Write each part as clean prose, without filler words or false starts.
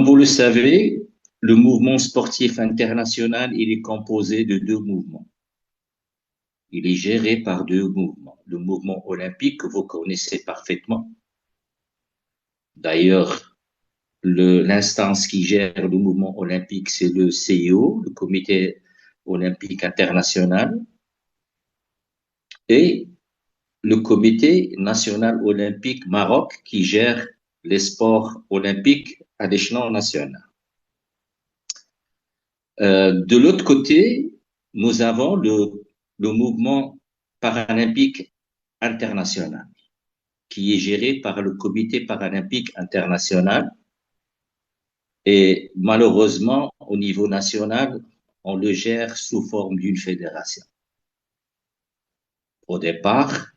Comme vous le savez, le mouvement sportif international, il est composé de deux mouvements. Il est géré par deux mouvements. Le mouvement olympique que vous connaissez parfaitement. D'ailleurs, l'instance qui gère le mouvement olympique, c'est le CIO, le Comité olympique international, et le Comité national olympique Maroc qui gère les sports olympiques à l'échelon national. De l'autre côté, nous avons le mouvement paralympique international qui est géré par le Comité paralympique international. Et malheureusement, au niveau national, on le gère sous forme d'une fédération. Au départ,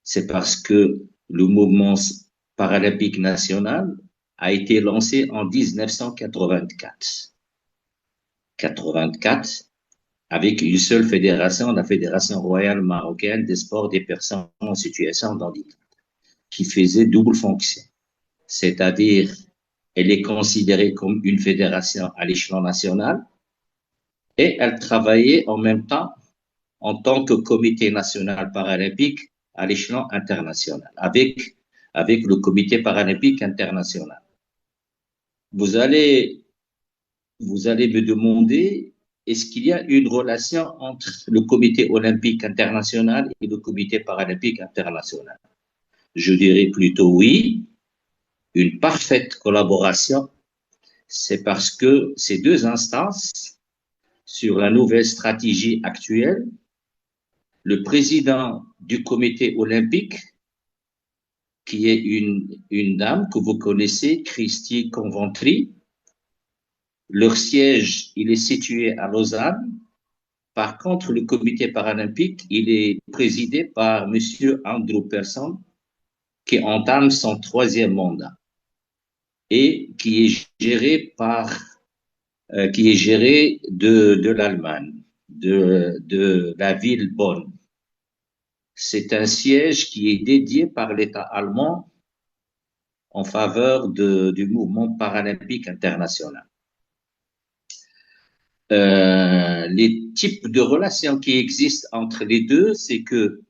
c'est parce que le mouvement paralympique national a été lancé en 1984. 84, avec une seule fédération, la Fédération royale marocaine des sports des personnes en situation de handicap, qui faisait double fonction. C'est-à-dire, elle est considérée comme une fédération à l'échelon national et elle travaillait en même temps en tant que comité national paralympique à l'échelon international, avec le comité paralympique international. Vous allez me demander, est-ce qu'il y a une relation entre le comité olympique international et le comité paralympique international? Je dirais plutôt oui, une parfaite collaboration. C'est parce que ces deux instances, sur la nouvelle stratégie actuelle, le président du comité olympique, qui est une dame que vous connaissez, Christy Conventry, leur siège, il est situé à Lausanne. Par contre, le comité paralympique, il est présidé par monsieur Andrew Persson, qui entame son 3e mandat et qui est géré de l'Allemagne, de la ville Bonn. C'est un siège qui est dédié par l'État allemand en faveur du mouvement paralympique international. Les types de relations qui existent entre les deux, c'est que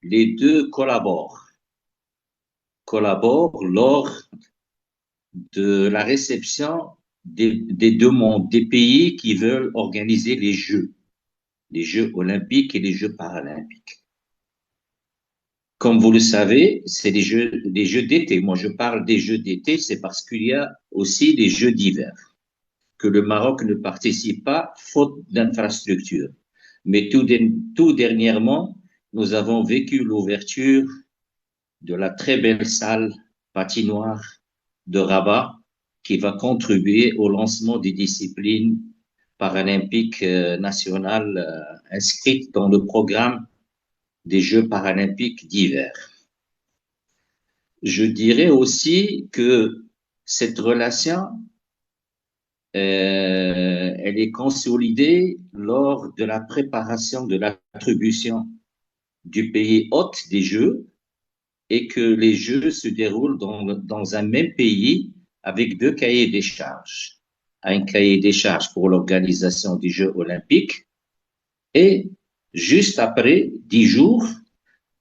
les deux collaborent lors de la réception des demandes des pays qui veulent organiser les Jeux olympiques et les Jeux paralympiques. Comme vous le savez, c'est des jeux d'été. Moi, je parle des Jeux d'été, c'est parce qu'il y a aussi des Jeux d'hiver, que le Maroc ne participe pas, faute d'infrastructures. Mais tout dernièrement, nous avons vécu l'ouverture de la très belle salle patinoire de Rabat, qui va contribuer au lancement des disciplines paralympiques nationales inscrites dans le programme des Jeux paralympiques d'hiver. Je dirais aussi que cette relation, elle est consolidée lors de la préparation de l'attribution du pays hôte des Jeux et que les Jeux se déroulent dans un même pays avec 2 cahiers des charges. Un cahier des charges pour l'organisation des Jeux olympiques et juste après, 10 jours,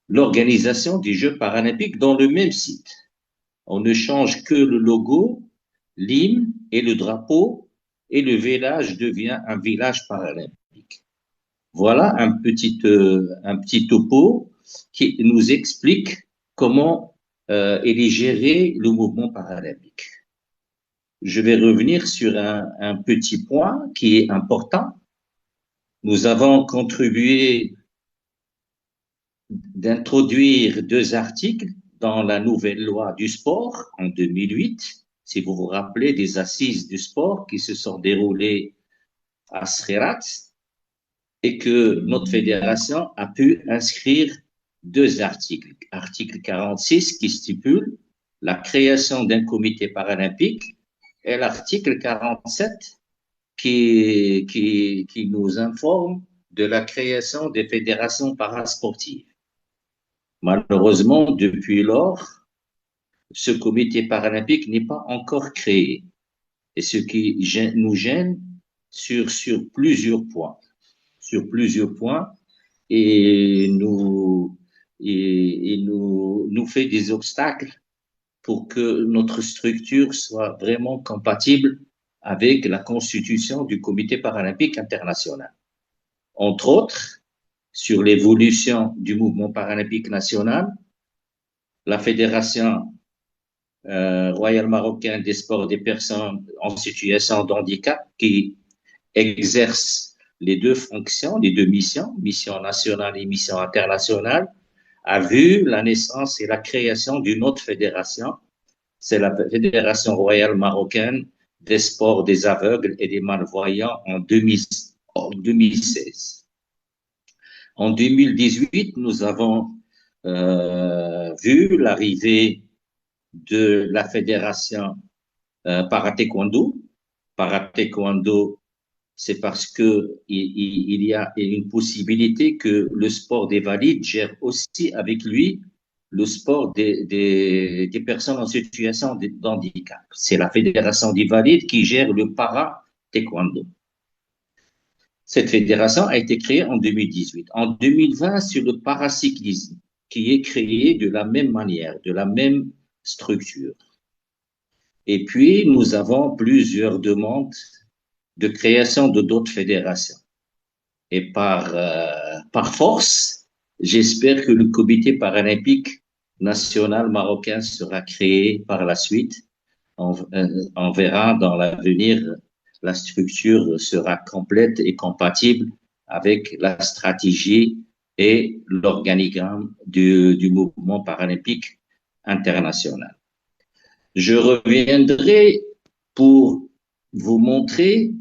l'organisation des Jeux paralympiques dans le même site. On ne change que le logo, l'hymne et le drapeau et le village devient un village paralympique. Voilà un petit topo qui nous explique comment il est géré le mouvement paralympique. Je vais revenir sur un petit point qui est important. Nous avons contribué d'introduire 2 articles dans la nouvelle loi du sport en 2008. Si vous vous rappelez des assises du sport qui se sont déroulées à Schirat et que notre fédération a pu inscrire 2 articles. Article 46 qui stipule la création d'un comité paralympique et l'article 47 qui nous informe de la création des fédérations parasportives. Malheureusement, depuis lors, ce comité paralympique n'est pas encore créé. et ce qui nous gêne sur plusieurs points. Sur plusieurs points, et nous fait des obstacles pour que notre structure soit vraiment compatible avec la constitution du Comité paralympique international. Entre autres, sur l'évolution du mouvement paralympique national, la Fédération royale marocaine des sports des personnes en situation de handicap, qui exerce les deux fonctions, les deux missions, mission nationale et mission internationale, a vu la naissance et la création d'une autre fédération. C'est la Fédération royale marocaine des sports des aveugles et des malvoyants en 2016. En 2018, nous avons vu l'arrivée de la Fédération para-taekwondo. Para-taekwondo, c'est parce que il y a une possibilité que le sport des valides gère aussi avec lui le sport des personnes en situation d'handicap. C'est la Fédération des valides qui gère le para-taekwondo. Cette fédération a été créée en 2018. En 2020, c'est le paracyclisme qui est créé de la même manière, de la même structure. Et puis, nous avons plusieurs demandes de création de d'autres fédérations. Et par force, j'espère que le Comité paralympique national marocain sera créé par la suite. On verra dans l'avenir, la structure sera complète et compatible avec la stratégie et l'organigramme du mouvement paralympique international. Je reviendrai pour vous montrer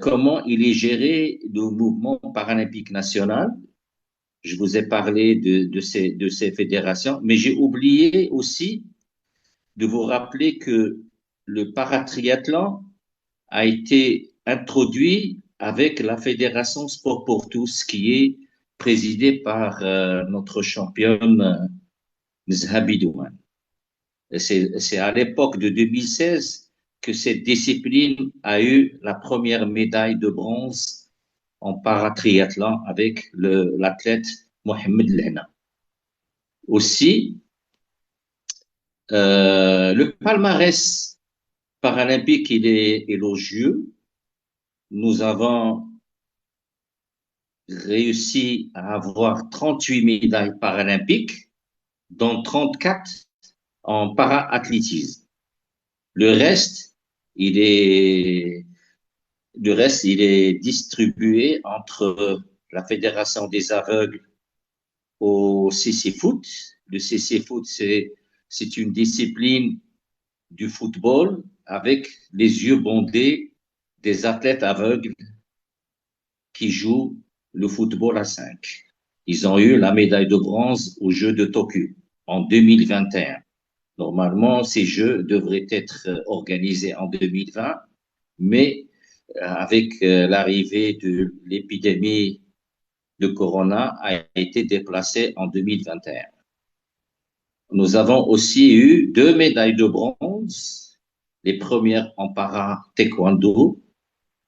comment il est géré le mouvement paralympique national. Je vous ai parlé de ces fédérations, mais j'ai oublié aussi de vous rappeler que le paratriathlon a été introduit avec la Fédération Sport pour tous, qui est présidée par notre championne Nzhabi Douane. C'est à l'époque de 2016 que cette discipline a eu la première médaille de bronze en paratriathlon avec l'athlète Mohamed Lehna. Aussi, le palmarès paralympique, il est élogieux. Nous avons réussi à avoir 38 médailles paralympiques, dont 34 en para-athlétisme. Le reste, il est distribué entre la Fédération des aveugles au CC Foot. Le CC Foot, c'est une discipline du football avec les yeux bandés des athlètes aveugles qui jouent le football à 5. Ils ont eu la médaille de bronze aux Jeux de Tokyo en 2021. Normalement, ces Jeux devraient être organisés en 2020, mais avec l'arrivée de l'épidémie de Corona, a été déplacé en 2021. Nous avons aussi eu 2 médailles de bronze, les premières en para-taekwondo,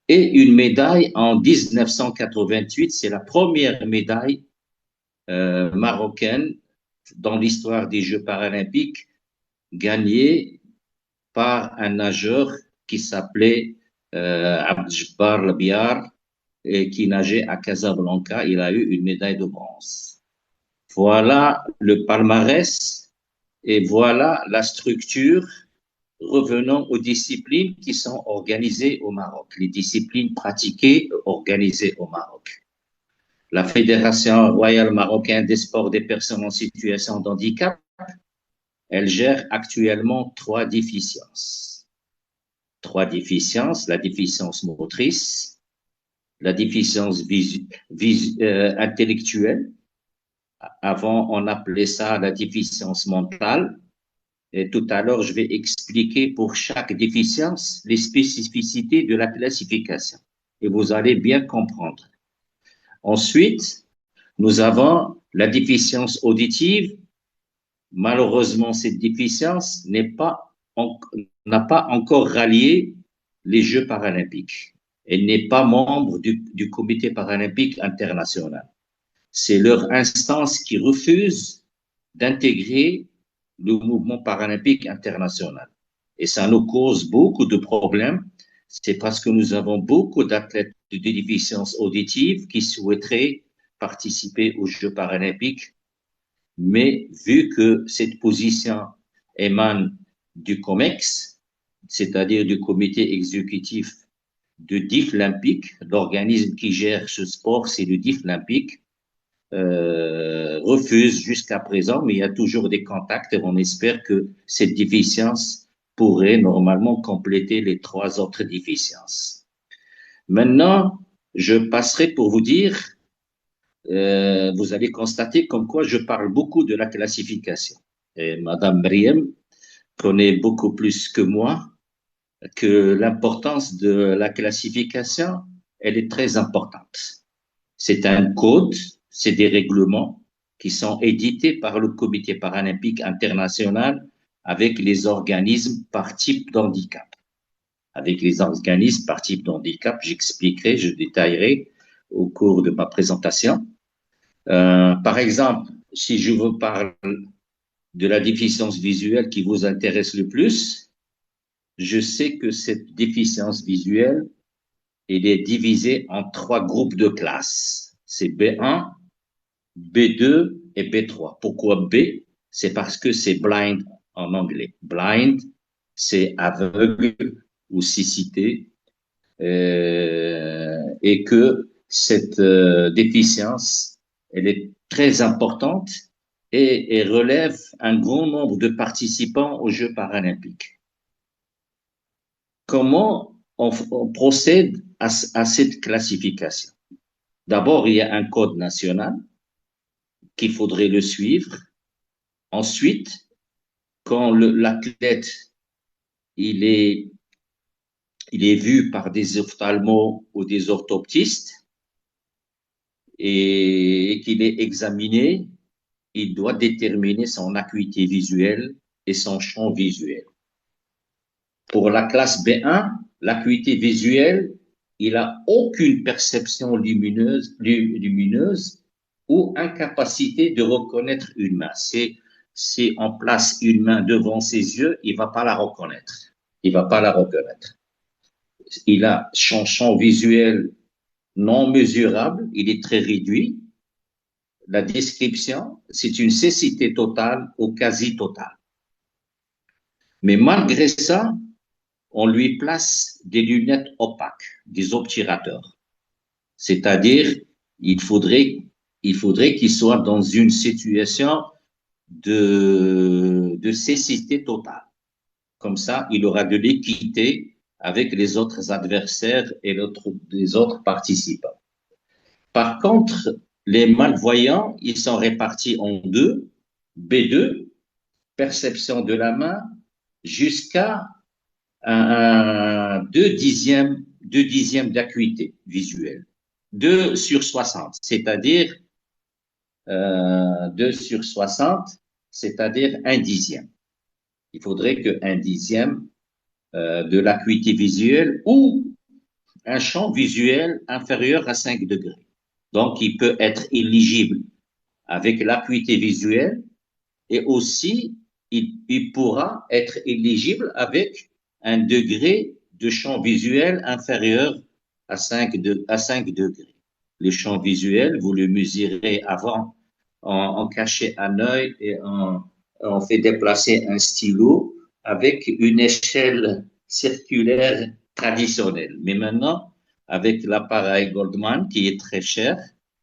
et une médaille en 1988. C'est la première médaille marocaine dans l'histoire des Jeux paralympiques gagnée par un nageur qui s'appelait Abdjabbar Labiar et qui nageait à Casablanca. Il a eu une médaille de bronze. Voilà le palmarès et voilà la structure. Revenons aux disciplines qui sont organisées au Maroc, les disciplines pratiquées organisées au Maroc. La Fédération royale marocaine des sports des personnes en situation de handicap, elle gère actuellement 3 déficiences. 3 déficiences, la déficience motrice, la déficience intellectuelle. Avant, on appelait ça la déficience mentale. Et tout à l'heure, je vais expliquer pour chaque déficience les spécificités de la classification. Et vous allez bien comprendre. Ensuite, nous avons la déficience auditive. Malheureusement, cette déficience n'est pas n'a pas encore rallié les Jeux paralympiques. Elle n'est pas membre du Comité paralympique international. C'est leur instance qui refuse d'intégrer le mouvement paralympique international. Et ça nous cause beaucoup de problèmes. C'est parce que nous avons beaucoup d'athlètes de déficience auditive qui souhaiteraient participer aux Jeux paralympiques. Mais vu que cette position émane du COMEX, c'est-à-dire du comité exécutif de DIF-Olympique, l'organisme qui gère ce sport, c'est le DIF-Olympique, refuse jusqu'à présent, mais il y a toujours des contacts et on espère que cette déficience pourrait normalement compléter les 3 autres déficiences. Maintenant, je passerai pour vous dire, vous allez constater comme quoi je parle beaucoup de la classification. Et Madame Mriem connaît beaucoup plus que moi que l'importance de la classification, elle est très importante. C'est un code, c'est des règlements qui sont édités par le Comité paralympique international avec les organismes par type d'handicap. Avec les organismes par type d'handicap, j'expliquerai, je détaillerai au cours de ma présentation. Par exemple, si je vous parle de la déficience visuelle qui vous intéresse le plus, je sais que cette déficience visuelle, elle est divisée en 3 groupes de classes. C'est B1, B2 et B3. Pourquoi B? C'est parce que c'est blind en anglais. Blind, c'est aveugle ou cécité, et que cette déficience, elle est très importante et relève un grand nombre de participants aux Jeux paralympiques. Comment on procède à cette classification? D'abord, il y a un code national qu'il faudrait le suivre. Ensuite, quand l'athlète il est vu par des ophtalmos ou des orthoptistes et qu'il est examiné, il doit déterminer son acuité visuelle et son champ visuel. Pour la classe B1, l'acuité visuelle, il n'a aucune perception lumineuse ou incapacité de reconnaître une main. Si on place une main devant ses yeux, il ne va pas la reconnaître. Il va pas la reconnaître. Il a son champ visuel non mesurable, il est très réduit. La description, c'est une cécité totale ou quasi totale. Mais malgré ça, on lui place des lunettes opaques, des obturateurs. C'est-à-dire, il faudrait qu'il soit dans une situation de cécité totale. Comme ça, il aura de l'équité avec les autres adversaires et les autres participants. Par contre, les malvoyants, ils sont répartis en 2, B2, perception de la main, jusqu'à un 2 dixièmes d'acuité visuelle. 2 sur 60, c'est-à-dire 2 sur 60, c'est-à-dire 1 dixième. Il faudrait que 1 dixième de l'acuité visuelle ou un champ visuel inférieur à 5 degrés. Donc, il peut être éligible avec l'acuité visuelle et aussi, il pourra être éligible avec un degré de champ visuel inférieur à 5 degrés. Le champ visuel, vous le mesurez avant, on cachait un œil et on fait déplacer un stylo avec une échelle circulaire traditionnelle. Mais maintenant, avec l'appareil Goldman, qui est très cher,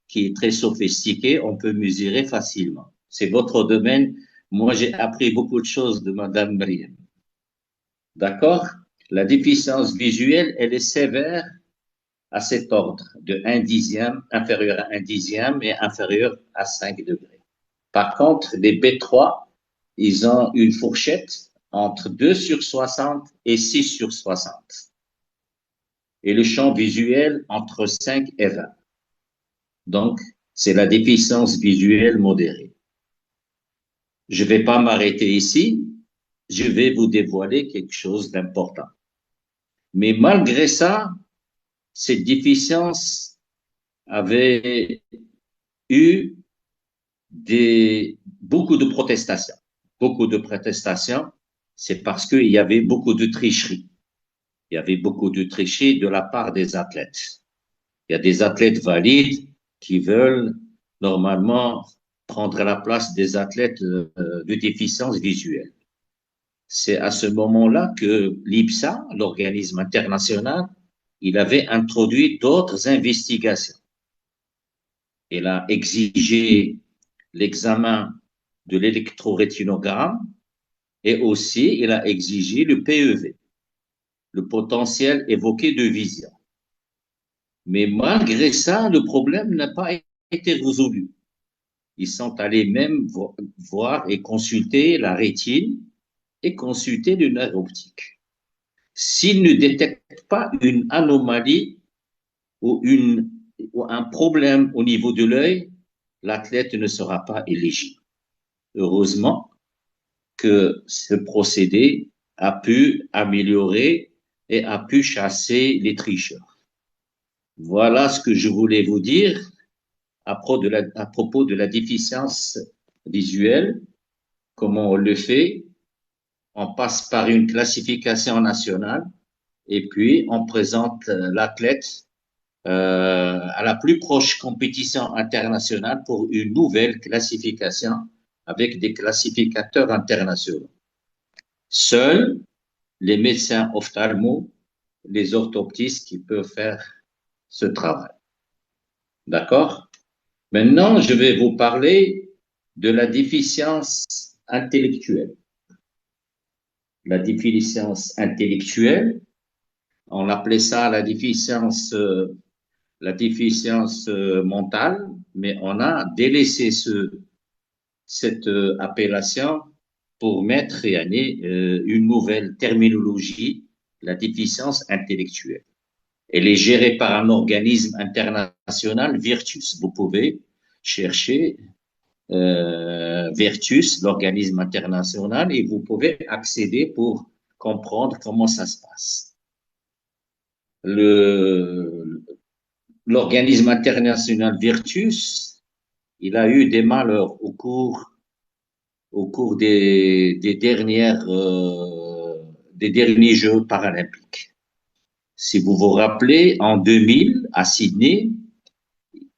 qui est très sophistiqué, on peut mesurer facilement. C'est votre domaine. Moi, j'ai appris beaucoup de choses de Madame Mriem. D'accord? La déficience visuelle, elle est sévère à cet ordre de 1 dixième, inférieur à 1 dixième et inférieur à 5 degrés. Par contre, les B3, ils ont une fourchette entre 2 sur 60 et 6 sur 60. Et le champ visuel entre 5 et 20. Donc, c'est la déficience visuelle modérée. Je ne vais pas m'arrêter ici. je vais vous dévoiler quelque chose d'important. Mais malgré ça, cette déficience avait eu beaucoup de protestations. Beaucoup de protestations, c'est parce qu'il y avait beaucoup de tricheries. Il y avait beaucoup de tricheries de la part des athlètes. Il y a des athlètes valides qui veulent normalement prendre la place des athlètes de déficience visuelle. C'est à ce moment-là que l'IPSA, l'organisme international, il avait introduit d'autres investigations. Il a exigé l'examen de l'électrorétinogramme et aussi il a exigé le PEV, le potentiel évoqué de vision. Mais malgré ça, le problème n'a pas été résolu. Ils sont allés même voir et consulter la rétine et consulter le nerf optique. S'ils ne détectent pas une anomalie ou un problème au niveau de l'œil, l'athlète ne sera pas éligible. Heureusement que ce procédé a pu améliorer et a pu chasser les tricheurs. Voilà ce que je voulais vous dire à propos de la déficience visuelle, comment on le fait. On passe par une classification nationale et puis on présente l'athlète à la plus proche compétition internationale pour une nouvelle classification avec des classificateurs internationaux. Seuls les médecins ophtalmos, les orthoptistes qui peuvent faire ce travail. D'accord? Maintenant, je vais vous parler de la déficience intellectuelle. La déficience intellectuelle, on appelait ça la déficience mentale, mais on a délaissé cette appellation pour mettre une nouvelle terminologie, la déficience intellectuelle. Elle est gérée par un organisme international, Virtus. Vous pouvez chercher Virtus, l'organisme international, et vous pouvez accéder pour comprendre comment ça se passe. L'organisme international Virtus, il a eu des malheurs au cours des derniers Jeux paralympiques. Si vous vous rappelez, en 2000, à Sydney,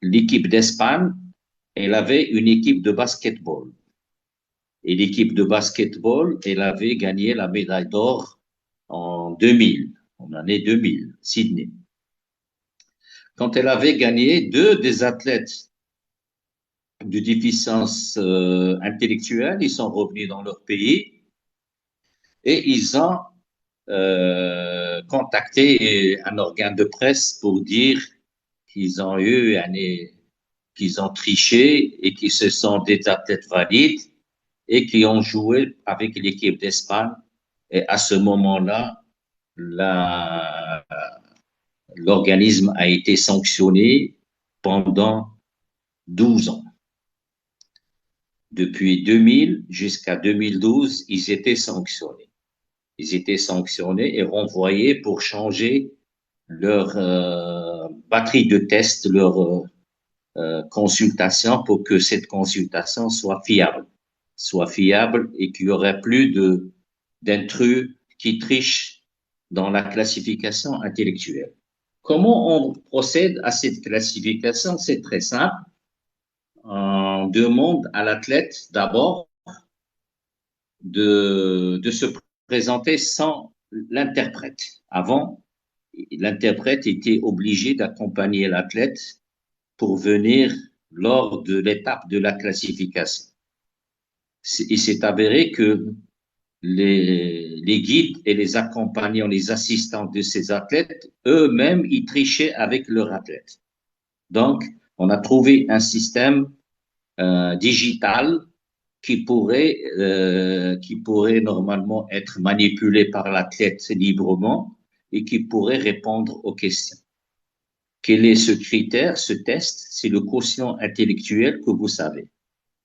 l'équipe d'Espagne, elle avait une équipe de basketball. Et l'équipe de basketball, elle avait gagné la médaille d'or en 2000, en l'année 2000, Sydney. Quand elle avait gagné, deux des athlètes de déficience intellectuelle, ils sont revenus dans leur pays et ils ont contacté un organe de presse pour dire qu'ils ont qu'ils ont triché et qu'ils se sont des athlètes valides et qui ont joué avec l'équipe d'Espagne. Et à ce moment-là, l'organisme a été sanctionné pendant 12 ans. Depuis 2000 jusqu'à 2012, ils étaient sanctionnés. Ils étaient sanctionnés et renvoyés pour changer leur batterie de test, leur consultation pour que cette consultation soit fiable et qu'il y aurait plus d'intrus qui trichent dans la classification intellectuelle. Comment on procède à cette classification? C'est très simple. On demande à l'athlète d'abord de se présenter sans l'interprète. Avant, l'interprète était obligé d'accompagner l'athlète pour venir lors de l'étape de la classification. Il s'est avéré que les guides et les accompagnants, les assistants de ces athlètes, eux-mêmes, ils trichaient avec leurs athlètes. Donc, on a trouvé un système digital qui pourrait normalement être manipulé par l'athlète librement et qui pourrait répondre aux questions. Quel est ce critère, ce test? C'est le quotient intellectuel que vous savez.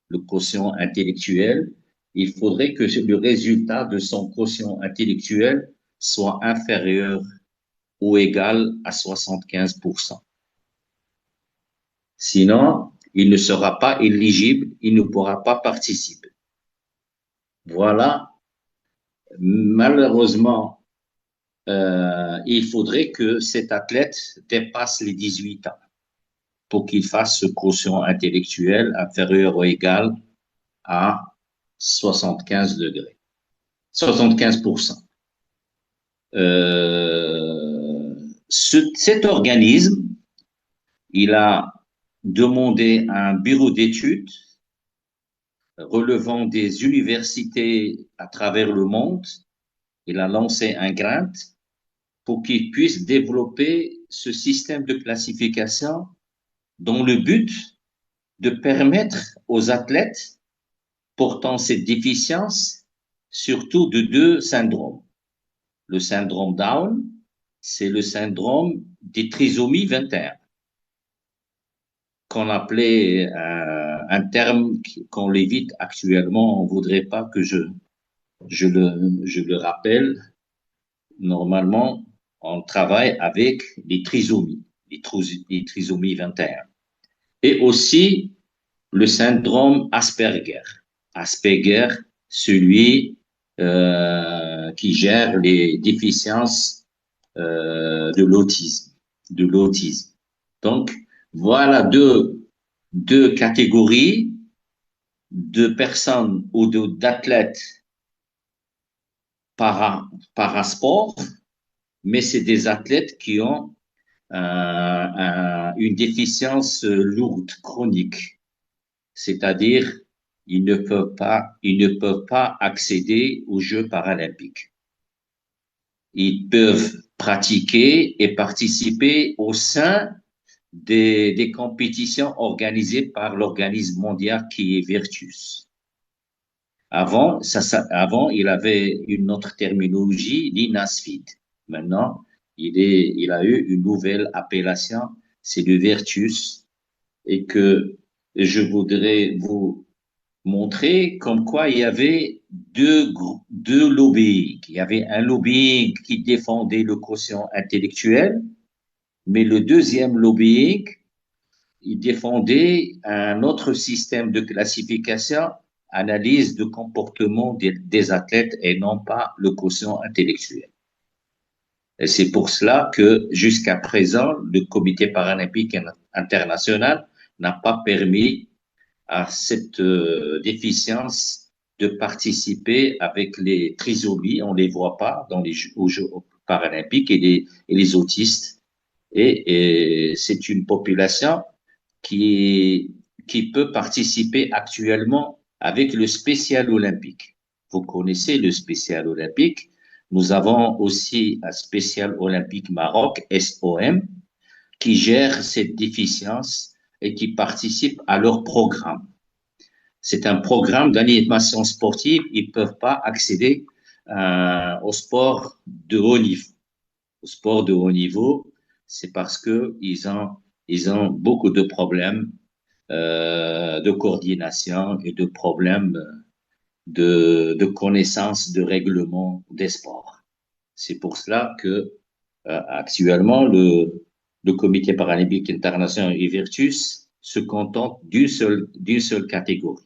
Le quotient intellectuel, il faudrait que le résultat de son quotient intellectuel soit inférieur ou égal à 75%. Sinon, il ne sera pas éligible, il ne pourra pas participer. Voilà. Malheureusement, il faudrait que cet athlète dépasse les 18 ans pour qu'il fasse ce quotient intellectuel inférieur ou égal à 75 degrés, 75%. Cet organisme, il a demandé à un bureau d'études relevant des universités à travers le monde. Il a lancé un grant pour qu'il puisse développer ce système de classification dans le but de permettre aux athlètes portant cette déficience, surtout de deux syndromes. Le syndrome Down, c'est le syndrome des trisomies 21, qu'on appelait un terme qu'on l'évite actuellement. On ne voudrait pas que je le rappelle. Normalement, on travaille avec les trisomies, les trisomies 21. Et aussi le syndrome Asperger. Asperger, celui qui gère les déficiences de l'autisme. Donc, voilà deux catégories de personnes ou d'athlètes parasport, mais c'est des athlètes qui ont une déficience lourde, chronique. C'est-à-dire, ils ne peuvent pas accéder aux Jeux paralympiques. Ils peuvent pratiquer et participer au sein des compétitions organisées par l'organisme mondial qui est Virtus. Avant, il avait une autre terminologie, l'INASFID. Maintenant, il a eu une nouvelle appellation, c'est le Virtus, et que je voudrais vous montrer comme quoi il y avait deux lobbying. Il y avait un lobbying qui défendait le quotient intellectuel, mais le deuxième lobbying, il défendait un autre système de classification, analyse de comportement des athlètes et non pas le quotient intellectuel. Et c'est pour cela que jusqu'à présent, le Comité paralympique international n'a pas permis à cette déficience de participer avec les trisomies, on les voit pas dans aux Jeux paralympiques, et les autistes. Et c'est une population qui peut participer actuellement avec le spécial olympique. Vous connaissez le spécial olympique. Nous avons aussi un spécial olympique Maroc, SOM, qui gère cette déficience et qui participe à leur programme. C'est un programme d'animation sportive. Ils ne peuvent pas accéder au sport de haut niveau. Au sport de haut niveau, c'est parce que ils ont beaucoup de problèmes de coordination et de problèmes de connaissance de règlement des sports. C'est pour cela que actuellement le Comité paralympique international et Virtus se contente d'une seule catégorie.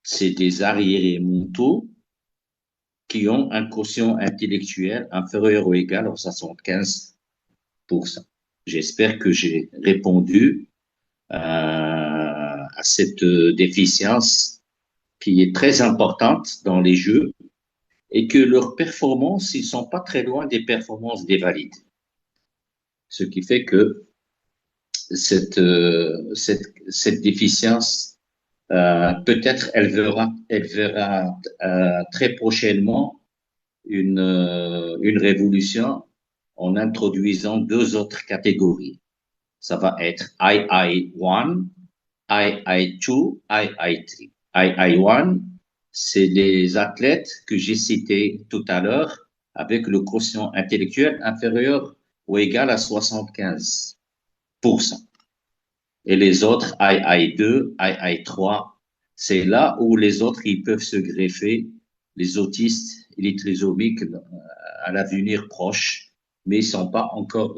C'est des arriérés mentaux qui ont un quotient intellectuel inférieur ou égal à 75%. J'espère que j'ai répondu à cette déficience qui est très importante dans les Jeux et que leurs performances, ils sont pas très loin des performances des valides. Ce qui fait que cette déficience, peut-être elle verra très prochainement une révolution en introduisant deux autres catégories. Ça va être II1, II2, II3. II1, c'est les athlètes que j'ai cités tout à l'heure avec le quotient intellectuel inférieur ou égal à 75%. Et les autres, II2, II3, C'est là où les autres, ils peuvent se greffer, les autistes et les trisomiques à l'avenir proche, mais ils n'ont pas encore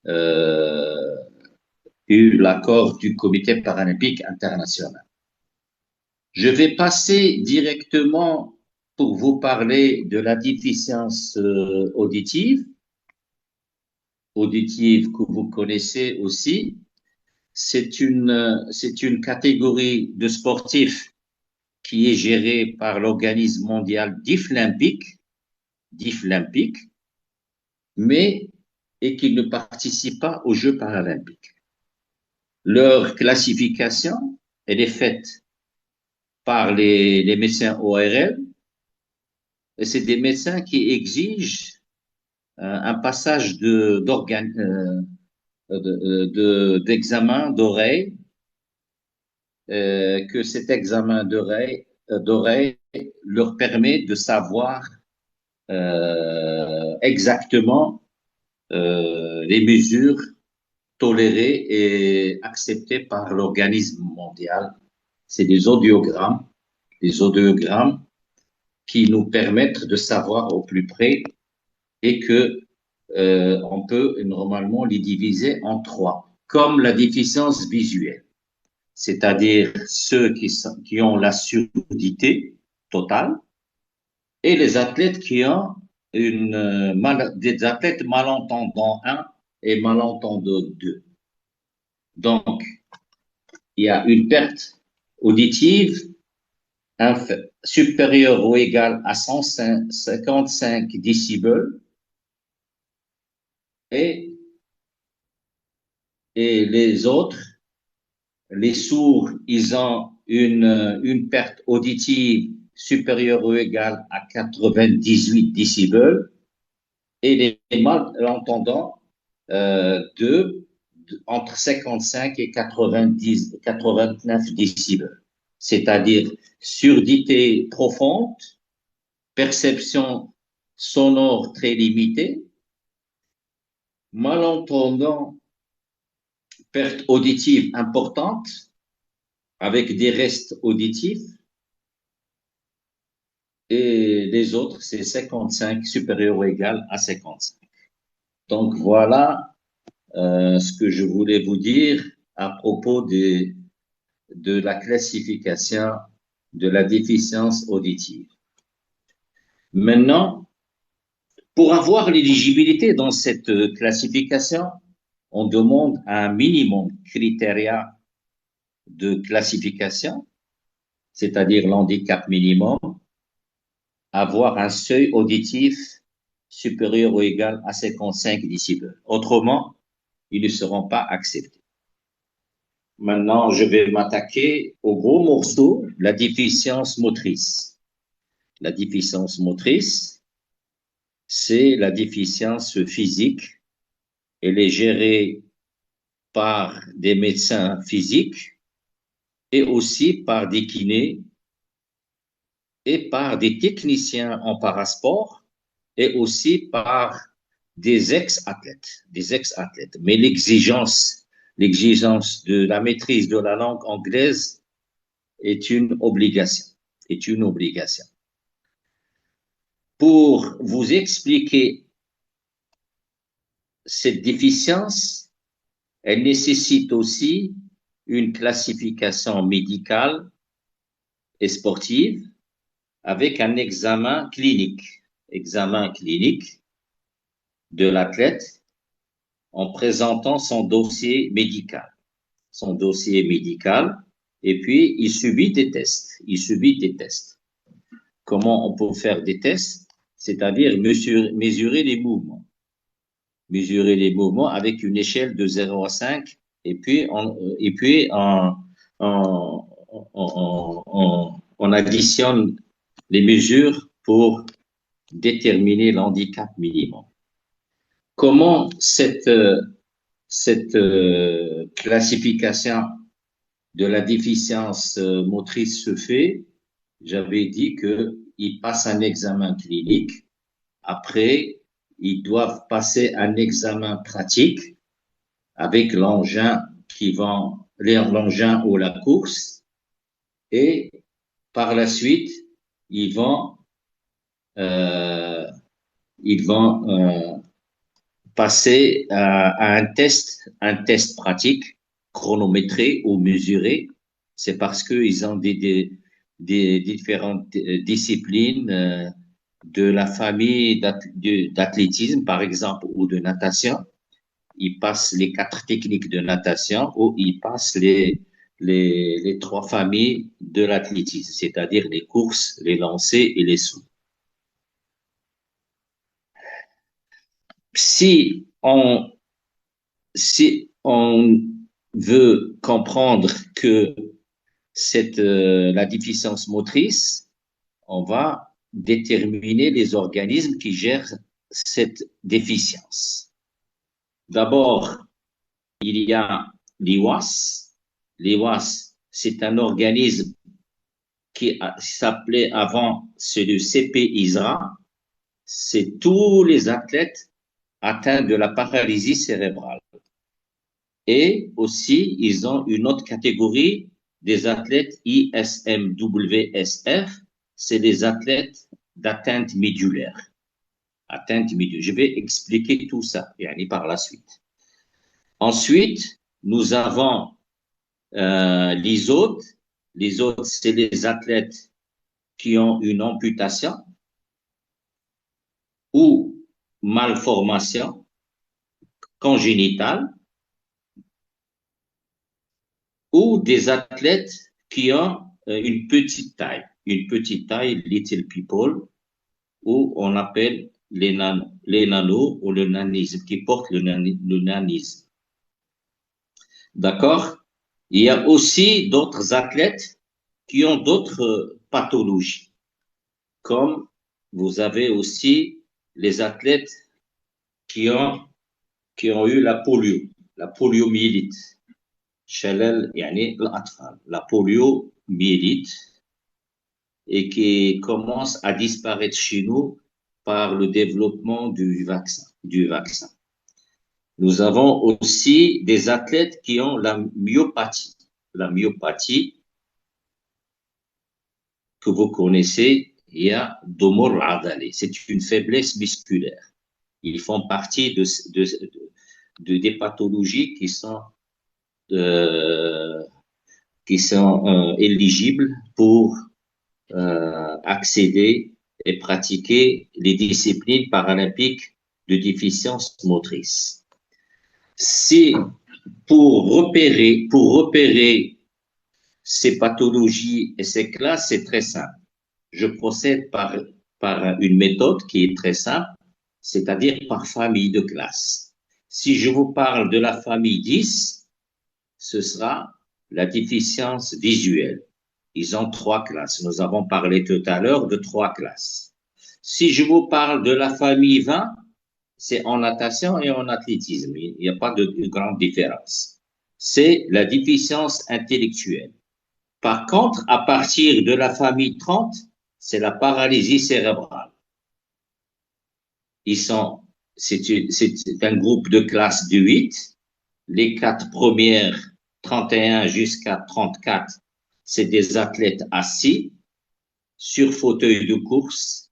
euh, eu l'accord du Comité paralympique international. Je vais passer directement pour vous parler de la déficience auditive que vous connaissez aussi. C'est une catégorie de sportifs qui est gérée par l'organisme mondial DIF-Olympique, mais et qui ne participe pas aux Jeux paralympiques. Leur classification, elle est faite par les médecins ORL, et c'est des médecins qui exigent un passage d'examen d'oreille, que cet examen d'oreille leur permet de savoir exactement les mesures tolérées et acceptées par l'organisme mondial. C'est des audiogrammes qui nous permettent de savoir au plus près et que on peut normalement les diviser en trois, comme la déficience visuelle, c'est-à-dire ceux qui ont la surdité totale et les athlètes qui ont des athlètes malentendants 1 et malentendants 2. Donc, il y a une perte auditive supérieure ou égale à 155 décibels et les autres, les sourds, ils ont une perte auditive supérieure ou égale à 98 décibels et les malentendants entre 55 et 89 décibels, c'est-à-dire surdité profonde, perception sonore très limitée, malentendant, perte auditive importante avec des restes auditifs, et les autres, c'est 55 supérieur ou égal à 55. Donc voilà ce que je voulais vous dire à propos de la classification de la déficience auditive. Maintenant, pour avoir l'éligibilité dans cette classification, on demande un minimum de critères de classification, c'est-à-dire l'handicap minimum, avoir un seuil auditif supérieur ou égal à 55 décibels. Autrement, ils ne seront pas acceptés. Maintenant, je vais m'attaquer au gros morceau, la déficience motrice. La déficience motrice, c'est la déficience physique. Elle est gérée par des médecins physiques et aussi par des kinés et par des techniciens en parasport et aussi par des ex-athlètes. Mais l'exigence de la maîtrise de la langue anglaise est une obligation. Pour vous expliquer cette déficience, elle nécessite aussi une classification médicale et sportive avec un examen clinique de l'athlète en présentant son dossier médical, et puis il subit des tests. Comment on peut faire des tests? C'est-à-dire mesurer les mouvements. Avec une échelle de 0 à 5, et puis on additionne les mesures pour déterminer l'handicap minimum. Comment cette classification de la déficience motrice se fait? J'avais dit qu'ils passent un examen clinique. Après, ils doivent passer un examen pratique avec l'engin qu'ils vont l'engin ou la course, et par la suite, ils vont, euh, ils vont passer à un test pratique, chronométré ou mesuré. C'est parce qu'ils ont des différentes disciplines de la famille d'athlétisme, par exemple, ou de natation. Ils passent les 4 techniques de natation ou ils passent les 3 familles de l'athlétisme, c'est-à-dire les courses, les lancers et les sauts. Si on, si on veut comprendre que la déficience motrice, on va déterminer les organismes qui gèrent cette déficience. D'abord, il y a l'IWAS. L'IWAS, c'est un organisme qui s'appelait avant, c'est le CP-ISRA. C'est tous les athlètes atteints de la paralysie cérébrale. Et aussi, ils ont une autre catégorie des athlètes ISMWSF, c'est les athlètes d'atteinte médulaire. Atteinte médulaire. Je vais expliquer tout ça par la suite. Ensuite, nous avons les autres. Les autres, c'est les athlètes qui ont une amputation ou malformation congénitale, ou des athlètes qui ont une petite taille, little people, ou on appelle les nanos ou le nanisme, qui portent le nanisme. D'accord? Il y a aussi d'autres athlètes qui ont d'autres pathologies, comme vous avez aussi les athlètes qui ont eu la poliomyélite. La poliomyélite, et qui commence à disparaître chez nous par le développement du vaccin. Nous avons aussi des athlètes qui ont la myopathie. La myopathie, que vous connaissez, il y a Domor Adali. C'est une faiblesse musculaire. Ils font partie des pathologies qui sont éligibles pour accéder et pratiquer les disciplines paralympiques de déficience motrice. Si pour repérer ces pathologies et ces classes, c'est très simple. Je procède par une méthode qui est très simple, c'est-à-dire par famille de classes. Si je vous parle de la famille 10, ce sera la déficience visuelle. Ils ont 3 classes. Nous avons parlé tout à l'heure de 3 classes. Si je vous parle de la famille 20, c'est en natation et en athlétisme. Il n'y a pas de grande différence. C'est la déficience intellectuelle. Par contre, à partir de la famille 30, c'est la paralysie cérébrale. C'est un groupe de classe de 8. Les 4 premières, 31 jusqu'à 34, c'est des athlètes assis sur fauteuil de course,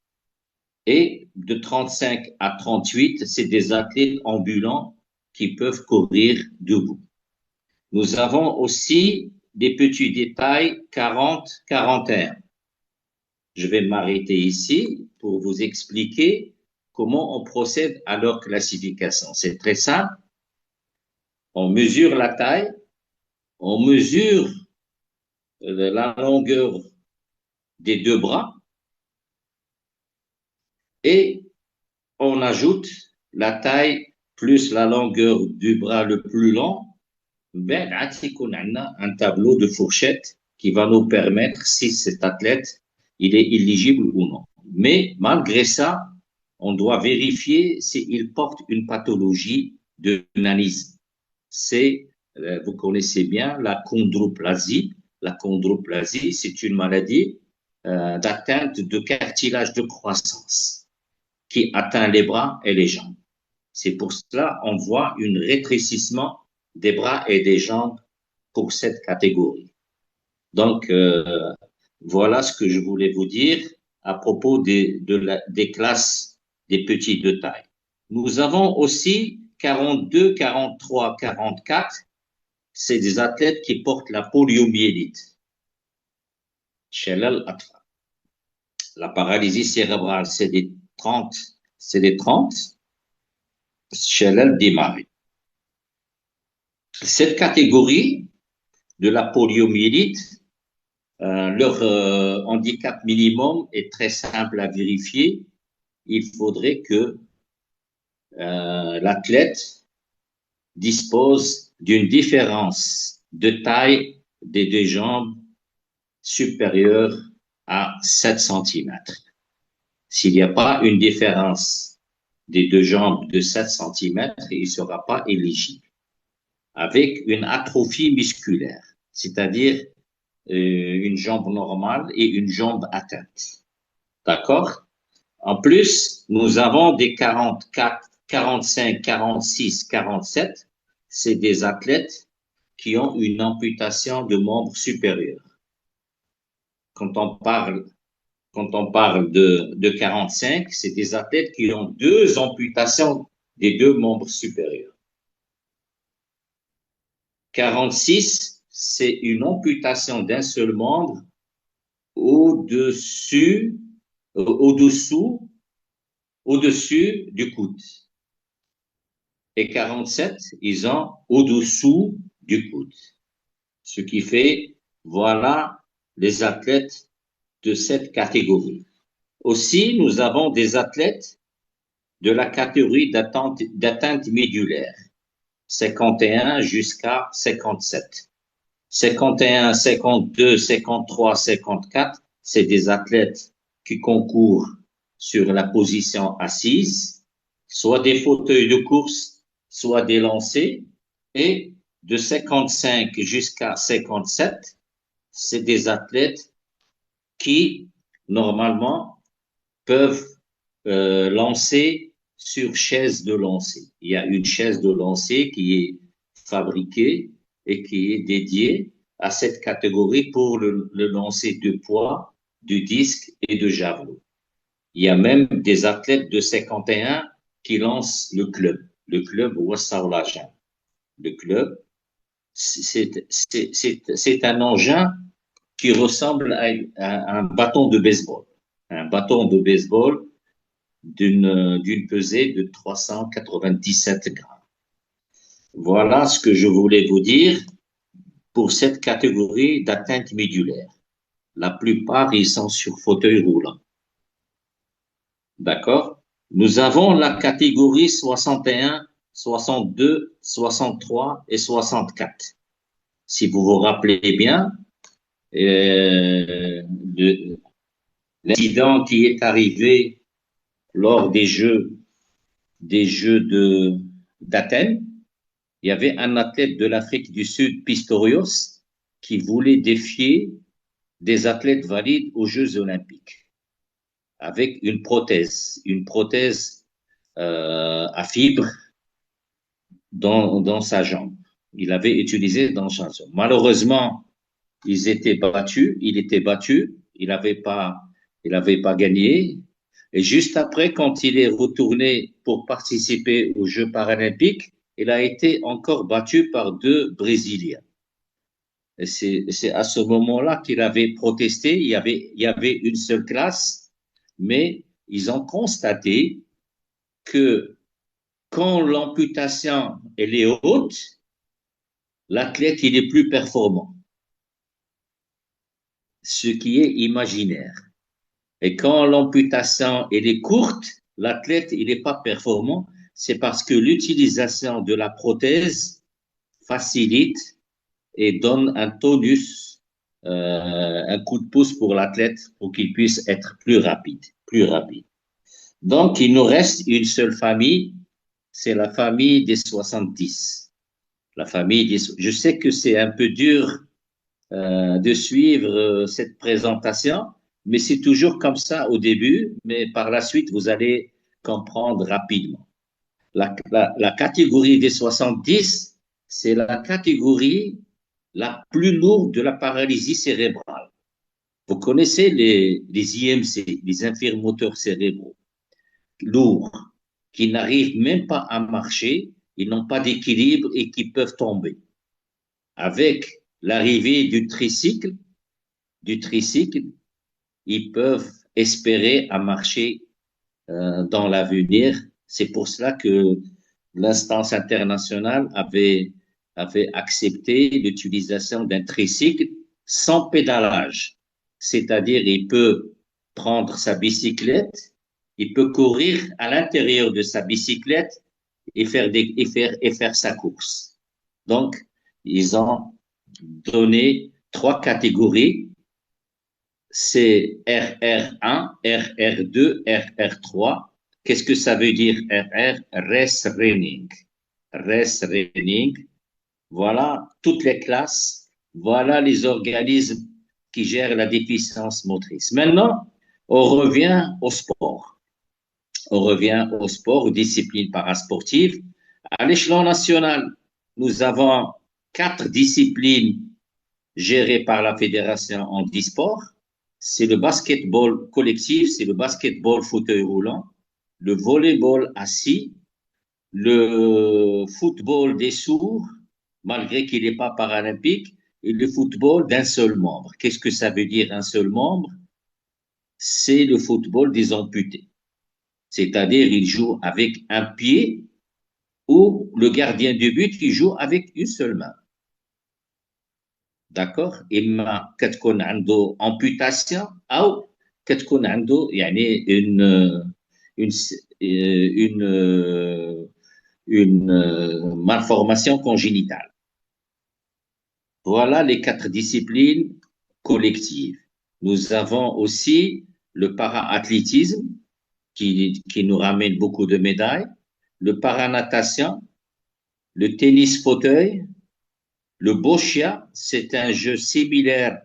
et de 35 à 38, c'est des athlètes ambulants qui peuvent courir debout. Nous avons aussi des petits détails 40-41. Je vais m'arrêter ici pour vous expliquer comment on procède à leur classification. C'est très simple. On mesure la taille, on mesure la longueur des 2 bras, et on ajoute la taille plus la longueur du bras le plus long. Ben, un tableau de fourchette qui va nous permettre si cet athlète il est éligible ou non. Mais malgré ça, on doit vérifier s'il porte une pathologie de nanisme. C'est, vous connaissez bien, la chondroplasie. La chondroplasie, c'est une maladie d'atteinte de cartilage de croissance qui atteint les bras et les jambes. C'est pour cela qu'on voit un rétrécissement des bras et des jambes pour cette catégorie. Donc, voilà ce que je voulais vous dire à propos des classes des petits de taille. Nous avons aussi 42, 43, 44. C'est des athlètes qui portent la poliomyélite. Shalal Atfa. La paralysie cérébrale, c'est des 30. C'est des 30. Shalal Dimari. Cette catégorie de la poliomyélite, leur handicap minimum est très simple à vérifier. Il faudrait que l'athlète dispose d'une différence de taille des deux jambes supérieure à 7 cm. S'il n'y a pas une différence des deux jambes de 7 cm, il ne sera pas éligible. Avec une atrophie musculaire, c'est-à-dire une jambe normale et une jambe atteinte. D'accord? En plus, nous avons des 44, 45, 46, 47. C'est des athlètes qui ont une amputation de membre supérieur. Quand on parle de 45, c'est des athlètes qui ont deux amputations des deux membres supérieurs. 46, c'est une amputation d'un seul membre au-dessus du coude. Et 47, ils ont au-dessous du coude. Ce qui fait, voilà les athlètes de cette catégorie. Aussi, nous avons des athlètes de la catégorie d'atteinte médulaire, 51 jusqu'à 57. 51, 52, 53, 54, c'est des athlètes qui concourent sur la position assise, soit des fauteuils de course, soit des lancers, et de 55 jusqu'à 57, c'est des athlètes qui, normalement, peuvent lancer sur chaise de lancer. Il y a une chaise de lancer qui est fabriquée et qui est dédiée à cette catégorie pour le lancer de poids, de disque et de javelot. Il y a même des athlètes de 51 qui lancent le club Wassaoulajan. Le club, c'est un engin qui ressemble à un bâton de baseball. Un bâton de baseball d'une pesée de 397 grammes. Voilà ce que je voulais vous dire pour cette catégorie d'atteinte médulaire. La plupart, ils sont sur fauteuil roulant. D'accord? Nous avons la catégorie 61, 62, 63 et 64. Si vous vous rappelez bien, l'incident qui est arrivé lors des Jeux d'Athènes, il y avait un athlète de l'Afrique du Sud, Pistorius, qui voulait défier des athlètes valides aux Jeux olympiques avec une prothèse à fibres dans sa jambe. Il avait utilisé dans sa jambe. Malheureusement, il était battu, il n'avait pas gagné. Et juste après, quand il est retourné pour participer aux Jeux paralympiques, il a été encore battu par deux Brésiliens. Et c'est à ce moment-là qu'il avait protesté. Il y avait une seule classe, mais ils ont constaté que quand l'amputation elle est haute, l'athlète il est plus performant, ce qui est imaginaire. Et quand l'amputation elle est courte, l'athlète il n'est pas performant. C'est parce que l'utilisation de la prothèse facilite et donne un tonus, un coup de pouce pour l'athlète pour qu'il puisse être plus rapide. Donc, il nous reste une seule famille, c'est la famille des 70. Je sais que c'est un peu dur de suivre cette présentation, mais c'est toujours comme ça au début, mais par la suite, vous allez comprendre rapidement. La catégorie des 70, c'est la catégorie la plus lourde de la paralysie cérébrale. Vous connaissez les IMC, les infirmes moteurs cérébraux, lourds, qui n'arrivent même pas à marcher, ils n'ont pas d'équilibre et qui peuvent tomber. Avec l'arrivée du tricycle, ils peuvent espérer à marcher dans l'avenir. C'est pour cela que l'instance internationale avait accepté l'utilisation d'un tricycle sans pédalage. C'est-à-dire, il peut prendre sa bicyclette, il peut courir à l'intérieur de sa bicyclette et faire sa course. Donc, ils ont donné 3 catégories, c'est RR1, RR2, RR3. Qu'est-ce que ça veut dire RR? Race Running. Race Running. Voilà toutes les classes. Voilà les organismes qui gèrent la déficience motrice. Maintenant, on revient au sport. On revient au sport, aux disciplines parasportives. À l'échelon national, nous avons 4 disciplines gérées par la Fédération handisport. C'est le basketball collectif, c'est le basketball fauteuil roulant, le volleyball assis, le football des sourds, malgré qu'il n'est pas paralympique, et le football d'un seul membre. Qu'est-ce que ça veut dire un seul membre? C'est le football des amputés. C'est-à-dire, il joue avec un pied ou le gardien de but qui joue avec une seule main. d'accord اما كتكون عنده amputation او كتكون عنده يعني une une une malformation congénitale. Voilà les 4 disciplines collectives. Nous avons aussi le para-athlétisme qui nous ramène beaucoup de médailles, le para-natation, le tennis fauteuil. Le boccia, c'est un jeu similaire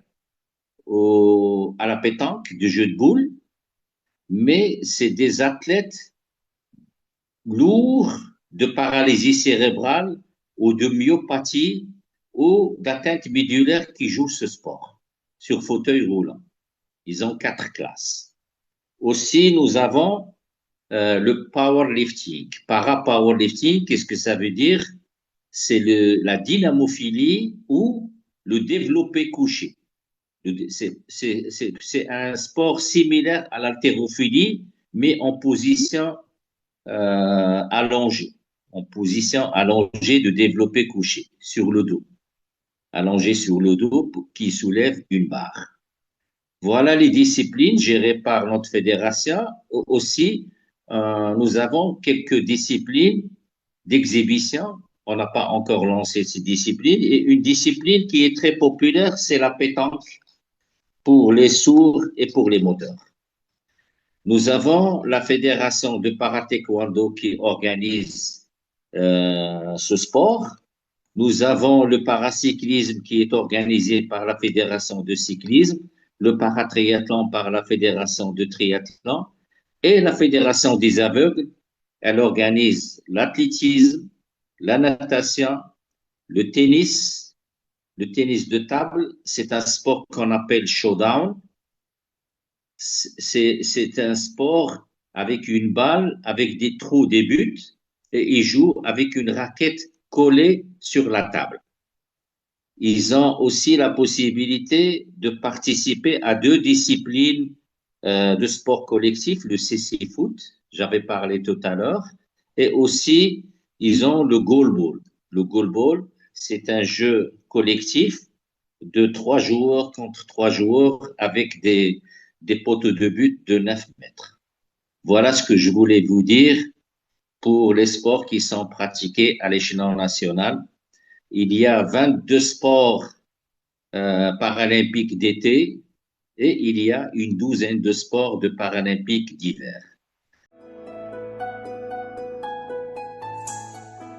à la pétanque, du jeu de boules, mais c'est des athlètes lourds de paralysie cérébrale ou de myopathie ou d'atteinte médulaire qui jouent ce sport sur fauteuil roulant. Ils ont 4 classes. Aussi, nous avons le powerlifting. Para-powerlifting, qu'est-ce que ça veut dire? C'est la dynamophilie ou le développé couché. C'est un sport similaire à l'haltérophilie, mais en position allongée. En position allongée de développé couché, sur le dos. Allongé sur le dos qui soulève une barre. Voilà les disciplines gérées par notre fédération. Aussi, nous avons quelques disciplines d'exhibition. On n'a pas encore lancé ces disciplines. Et une discipline qui est très populaire, c'est la pétanque pour les sourds et pour les moteurs. Nous avons la fédération de para-taekwondo qui organise ce sport. Nous avons le paracyclisme qui est organisé par la fédération de cyclisme, le paratriathlon par la fédération de triathlon et la fédération des aveugles. Elle organise l'athlétisme, la natation, le tennis de table, c'est un sport qu'on appelle showdown. C'est un sport avec une balle, avec des trous, des buts, et ils jouent avec une raquette collée sur la table. Ils ont aussi la possibilité de participer à 2 disciplines de sport collectif, le CC Foot, j'avais parlé tout à l'heure, et aussi ils ont le goalball. Le goalball, c'est un jeu collectif de 3 joueurs contre 3 joueurs avec des poteaux de but de 9 mètres. Voilà ce que je voulais vous dire pour les sports qui sont pratiqués à l'échelon national. Il y a 22 sports paralympiques d'été et il y a une douzaine de sports de paralympiques d'hiver.